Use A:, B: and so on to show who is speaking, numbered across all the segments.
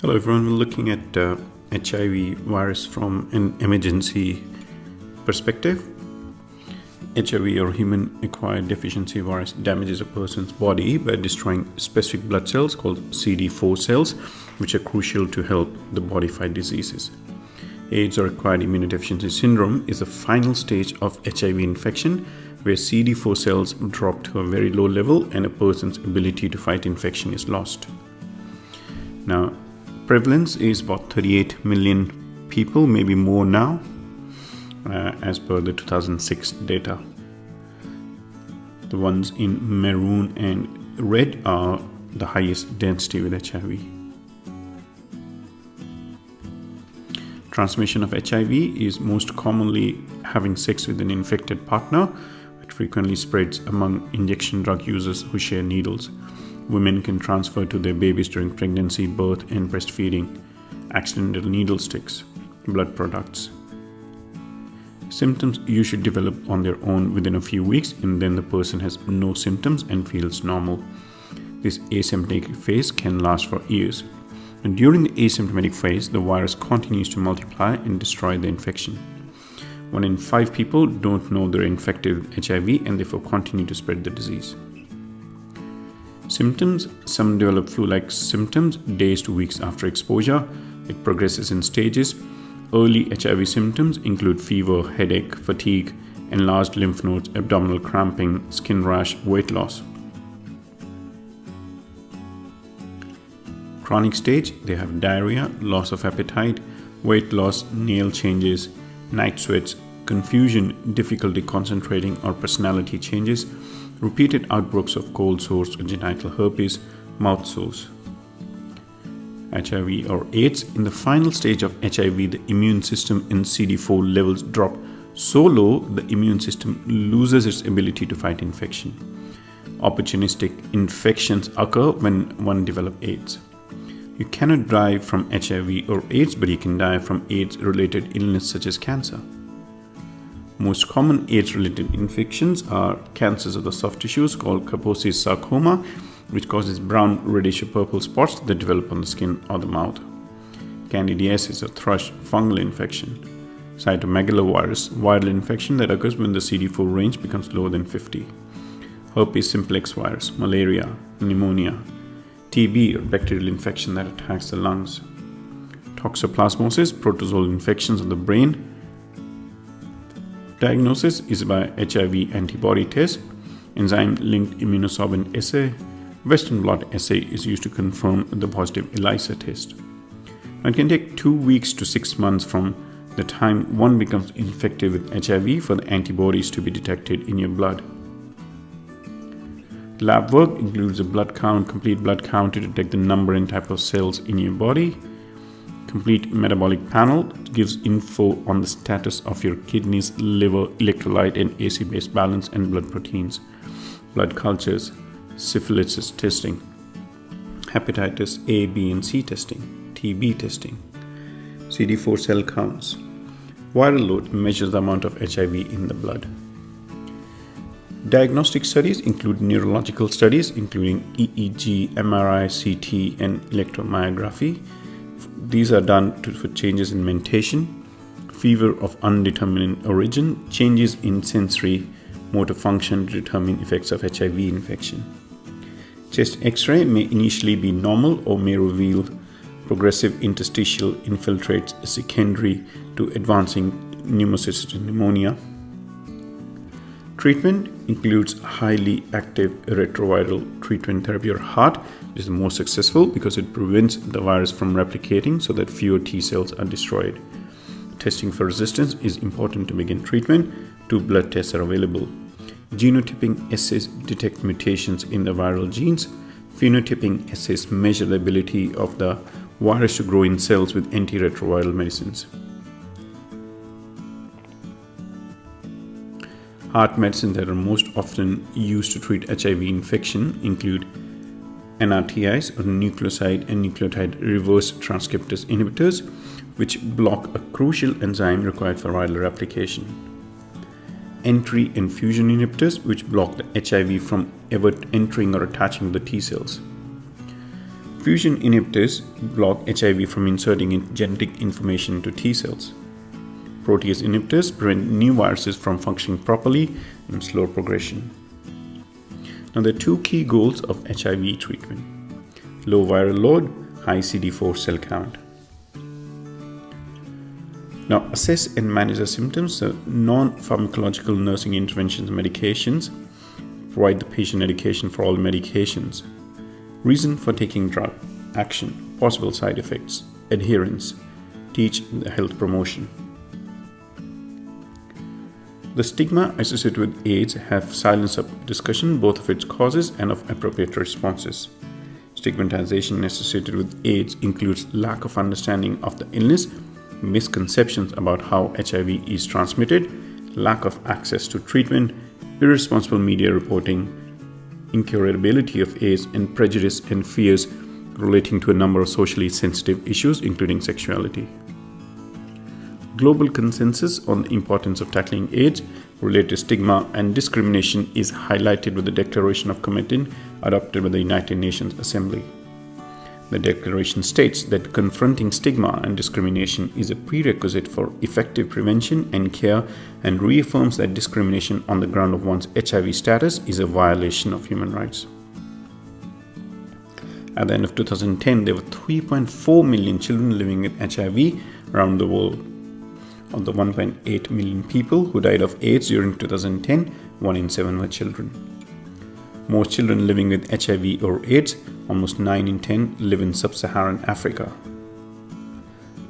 A: Hello everyone, we're looking at HIV virus from an emergency perspective. HIV or human acquired deficiency virus damages a person's body by destroying specific blood cells called CD4 cells, which are crucial to help the body fight diseases. AIDS or acquired immunodeficiency syndrome is the final stage of HIV infection where CD4 cells drop to a very low level and a person's ability to fight infection is lost. Now, prevalence is about 38 million people, maybe more now, as per the 2006 data. The ones in maroon and red are the highest density with HIV. Transmission of HIV is most commonly having sex with an infected partner. It frequently spreads among injection drug users who share needles. Women can transfer to their babies during pregnancy, birth, and breastfeeding. Accidental needle sticks, blood products. Symptoms usually develop on their own within a few weeks, and then the person has no symptoms and feels normal. This asymptomatic phase can last for years. And during the asymptomatic phase, the virus continues to multiply and destroy the infection. 1 in 5 people don't know they're infected with HIV and therefore continue to spread the disease. Symptoms: some develop flu-like symptoms days to weeks after exposure. It progresses in stages. Early HIV symptoms include fever, headache, fatigue, enlarged lymph nodes, abdominal cramping, skin rash, weight loss. Chronic stage: they have diarrhea, loss of appetite, weight loss, nail changes, night sweats, confusion, difficulty concentrating or personality changes, repeated outbreaks of cold sores or genital herpes, mouth sores. HIV or AIDS: in the final stage of HIV, the immune system and CD4 levels drop so low the immune system loses its ability to fight infection. Opportunistic infections occur when one develops AIDS. You cannot die from HIV or AIDS, but you can die from AIDS-related illness such as cancer. Most common AIDS-related infections are cancers of the soft tissues called Kaposi's sarcoma, which causes brown, reddish or purple spots that develop on the skin or the mouth. Candidiasis or thrush fungal infection. Cytomegalovirus, viral infection that occurs when the CD4 range becomes lower than 50. Herpes simplex virus, malaria, pneumonia. TB or bacterial infection that attacks the lungs. Toxoplasmosis, protozoal infections of the brain. Diagnosis is by HIV antibody test, enzyme-linked immunosorbent assay. Western blot assay is used to confirm the positive ELISA test. It can take 2 weeks to 6 months from the time one becomes infected with HIV for the antibodies to be detected in your blood. Lab work includes a blood count, complete blood count to detect the number and type of cells in your body. Complete metabolic panel gives info on the status of your kidneys, liver, electrolyte and AC-base balance and blood proteins. Blood cultures, syphilis testing, hepatitis A, B and C testing, TB testing, CD4 cell counts. Viral load measures the amount of HIV in the blood. Diagnostic studies include neurological studies including EEG, MRI, CT and electromyography. These are done for changes in mentation, fever of undetermined origin, changes in sensory motor function to determine effects of HIV infection. Chest X-ray may initially be normal or may reveal progressive interstitial infiltrates secondary to advancing pneumocystis pneumonia. Treatment includes highly active retroviral treatment therapy or HART, which is the most successful because it prevents the virus from replicating so that fewer T cells are destroyed. Testing for resistance is important to begin treatment. 2 blood tests are available. Genotyping assays detect mutations in the viral genes. Phenotyping assays measure the ability of the virus to grow in cells with antiretroviral medicines. Heart medicines that are most often used to treat HIV infection include NRTIs or nucleoside and nucleotide reverse transcriptase inhibitors, which block a crucial enzyme required for viral replication. Entry and fusion inhibitors, which block the HIV from ever entering or attaching to the T cells. Fusion inhibitors block HIV from inserting genetic information into T cells. Protease inhibitors prevent new viruses from functioning properly and slow progression. Now, there are two key goals of HIV treatment: low viral load, high CD4 cell count. Now, assess and manage the symptoms. So non-pharmacological nursing interventions and medications. Provide the patient education for all medications. Reason for taking drug. Action. Possible side effects. Adherence. Teach the health promotion. The stigma associated with AIDS have silenced up discussion both of its causes and of appropriate responses. Stigmatization associated with AIDS includes lack of understanding of the illness, misconceptions about how HIV is transmitted, lack of access to treatment, irresponsible media reporting, incurability of AIDS, and prejudice and fears relating to a number of socially sensitive issues, including sexuality. Global consensus on the importance of tackling AIDS related stigma and discrimination is highlighted with the Declaration of Commitment adopted by the United Nations Assembly. The declaration states that confronting stigma and discrimination is a prerequisite for effective prevention and care, and reaffirms that discrimination on the ground of one's HIV status is a violation of human rights. At the end of 2010, there were 3.4 million children living with HIV around the world. Of the 1.8 million people who died of AIDS during 2010, 1 in 7 were children. Most children living with HIV or AIDS, almost 9 in 10, live in sub-Saharan Africa.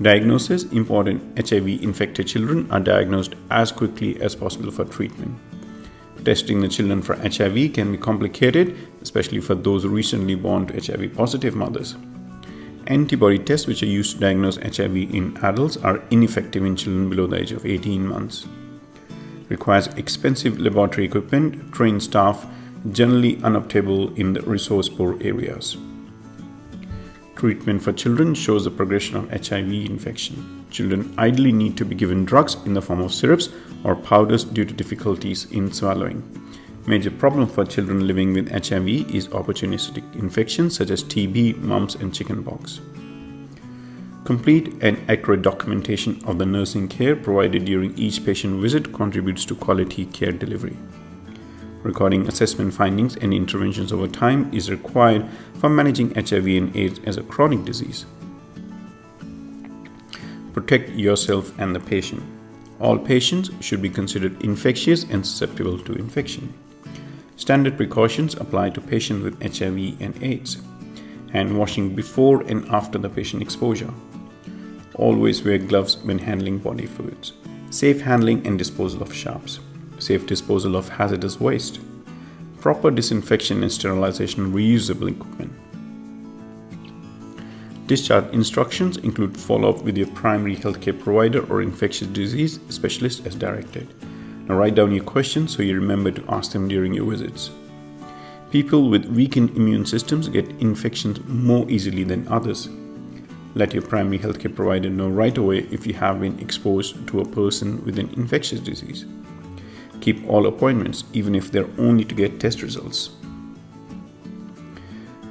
A: Diagnosis: important HIV-infected children are diagnosed as quickly as possible for treatment. Testing the children for HIV can be complicated, especially for those recently born to HIV-positive mothers. Antibody tests which are used to diagnose HIV in adults are ineffective in children below the age of 18 months. Requires expensive laboratory equipment, trained staff, generally unobtainable in the resource-poor areas. Treatment for children shows the progression of HIV infection. Children ideally need to be given drugs in the form of syrups or powders due to difficulties in swallowing. Major problem for children living with HIV is opportunistic infections such as TB, mumps, and chickenpox. Complete and accurate documentation of the nursing care provided during each patient visit contributes to quality care delivery. Recording assessment findings and interventions over time is required for managing HIV and AIDS as a chronic disease. Protect yourself and the patient. All patients should be considered infectious and susceptible to infection. Standard precautions apply to patients with HIV and AIDS. Hand washing before and after the patient exposure. Always wear gloves when handling body fluids. Safe handling and disposal of sharps. Safe disposal of hazardous waste. Proper disinfection and sterilization of reusable equipment. Discharge instructions include follow-up with your primary healthcare provider or infectious disease specialist as directed. Now write down your questions so you remember to ask them during your visits. People with weakened immune systems get infections more easily than others. Let your primary healthcare provider know right away if you have been exposed to a person with an infectious disease. Keep all appointments, even if they're only to get test results.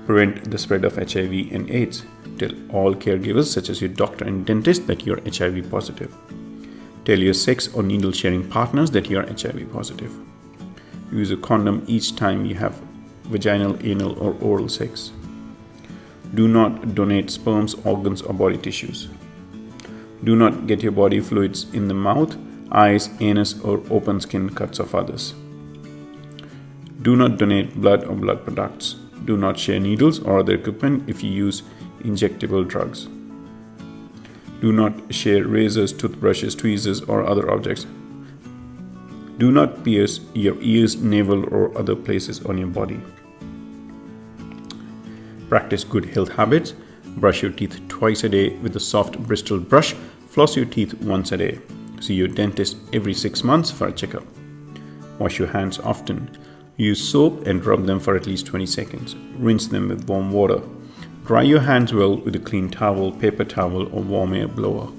A: Prevent the spread of HIV and AIDS. Tell all caregivers, such as your doctor and dentist, that you're HIV positive. Tell your sex or needle sharing partners that you're HIV positive. Use a condom each time you have vaginal, anal, or oral sex. Do not donate sperms, organs, or body tissues. Do not get your body fluids in the mouth, eyes, anus, or open skin cuts of others. Do not donate blood or blood products. Do not share needles or other equipment if you use injectable drugs. Do not share razors, toothbrushes, tweezers, or other objects. Do not pierce your ears, navel, or other places on your body. Practice good health habits. Brush your teeth twice a day with a soft bristled brush. Floss your teeth once a day. See your dentist every 6 months for a checkup. Wash your hands often. Use soap and rub them for at least 20 seconds. Rinse them with warm water. Dry your hands well with a clean towel, paper towel, or warm air blower.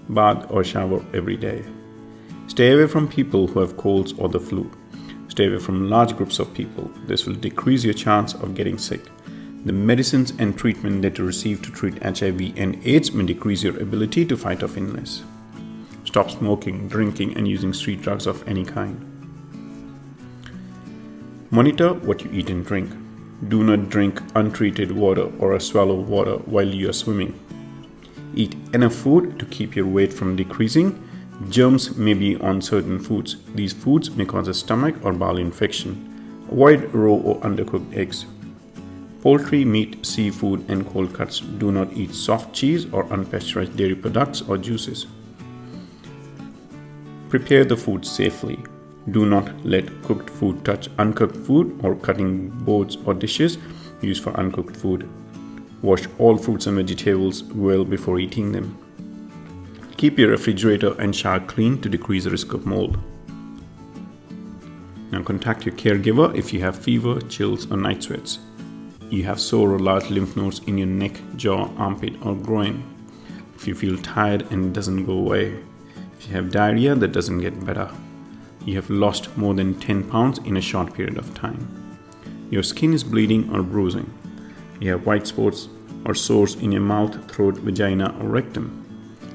A: Bath or shower every day. Stay away from people who have colds or the flu. Stay away from large groups of people. This will decrease your chance of getting sick. The medicines and treatment that you receive to treat HIV and AIDS may decrease your ability to fight off illness. Stop smoking, drinking, and using street drugs of any kind. Monitor what you eat and drink. Do not drink untreated water or swallow water while you are swimming. Eat enough food to keep your weight from decreasing. Germs may be on certain foods. These foods may cause a stomach or bowel infection. Avoid raw or undercooked eggs. Poultry, meat, seafood, and cold cuts. Do not eat soft cheese or unpasteurized dairy products or juices. Prepare the food safely. Do not let cooked food touch uncooked food or cutting boards or dishes used for uncooked food. Wash all fruits and vegetables well before eating them. Keep your refrigerator and shower clean to decrease the risk of mold. Now contact your caregiver if you have fever, chills, or night sweats. You have sore or large lymph nodes in your neck, jaw, armpit, or groin. If you feel tired and it doesn't go away. If you have diarrhea that doesn't get better. You have lost more than 10 pounds in a short period of time. Your skin is bleeding or bruising. You have white spots or sores in your mouth, throat, vagina, or rectum.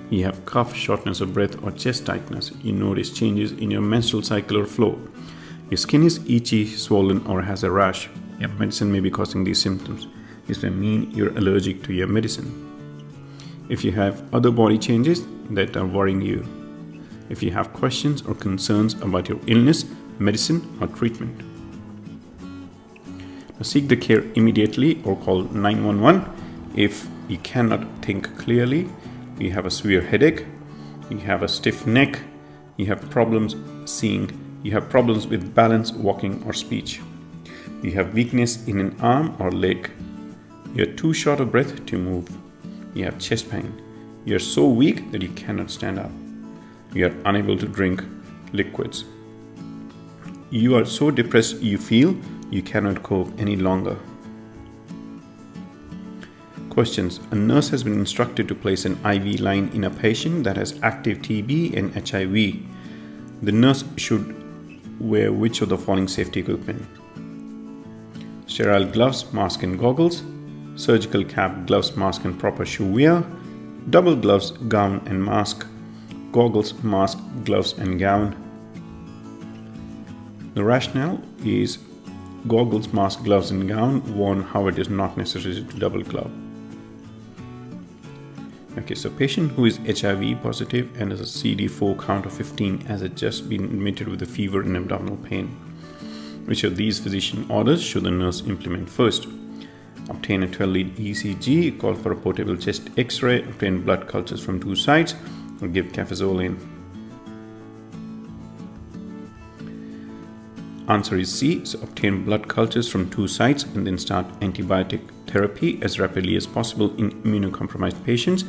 A: You have cough, shortness of breath, or chest tightness. You notice changes in your menstrual cycle or flow. Your skin is itchy, swollen, or has a rash. Your medicine may be causing these symptoms. This may mean you're allergic to your medicine. If you have other body changes that are worrying you. If you have questions or concerns about your illness, medicine, or treatment. Now seek the care immediately or call 911 if you cannot think clearly, you have a severe headache, you have a stiff neck, you have problems seeing, you have problems with balance, walking, or speech. You have weakness in an arm or leg. You are too short of breath to move. You have chest pain. You are so weak that you cannot stand up. You are unable to drink liquids. You are so depressed you feel you cannot cope any longer. Questions. A nurse has been instructed to place an IV line in a patient that has active TB and HIV. The nurse should wear which of the following safety equipment? Sterile gloves, mask and goggles, surgical cap, gloves, mask and proper shoe wear, double gloves, gown and mask, goggles, mask, gloves and gown. The rationale is goggles, mask, gloves and gown worn, however it is not necessary to double glove. Okay, so patient who is HIV positive and has a CD4 count of 15 has just been admitted with a fever and abdominal pain. Which of these physician orders should the nurse implement first? Obtain a 12-lead ECG, call for a portable chest X-ray, obtain blood cultures from 2 sites, or give cafazolin. Answer is C. So obtain blood cultures from 2 sites and then start antibiotic therapy as rapidly as possible in immunocompromised patients.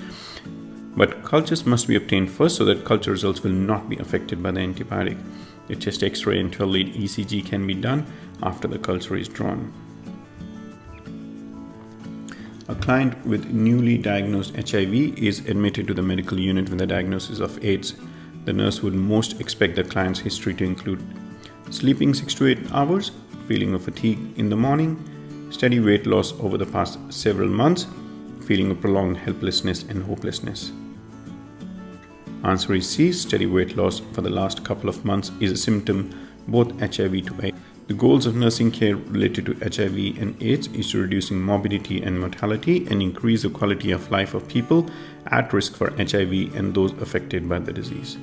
A: But cultures must be obtained first so that culture results will not be affected by the antibiotic. The chest X-ray and 12-lead ECG can be done after the culture is drawn. A client with newly diagnosed HIV is admitted to the medical unit with a diagnosis of AIDS. The nurse would most expect the client's history to include sleeping 6 to 8 hours, feeling of fatigue in the morning, steady weight loss over the past several months, feeling of prolonged helplessness and hopelessness. Answer is C. Steady weight loss for the last couple of months is a symptom both HIV to AIDS. The goals of nursing care related to HIV and AIDS is to reducing morbidity and mortality and increase the quality of life of people at risk for HIV and those affected by the disease.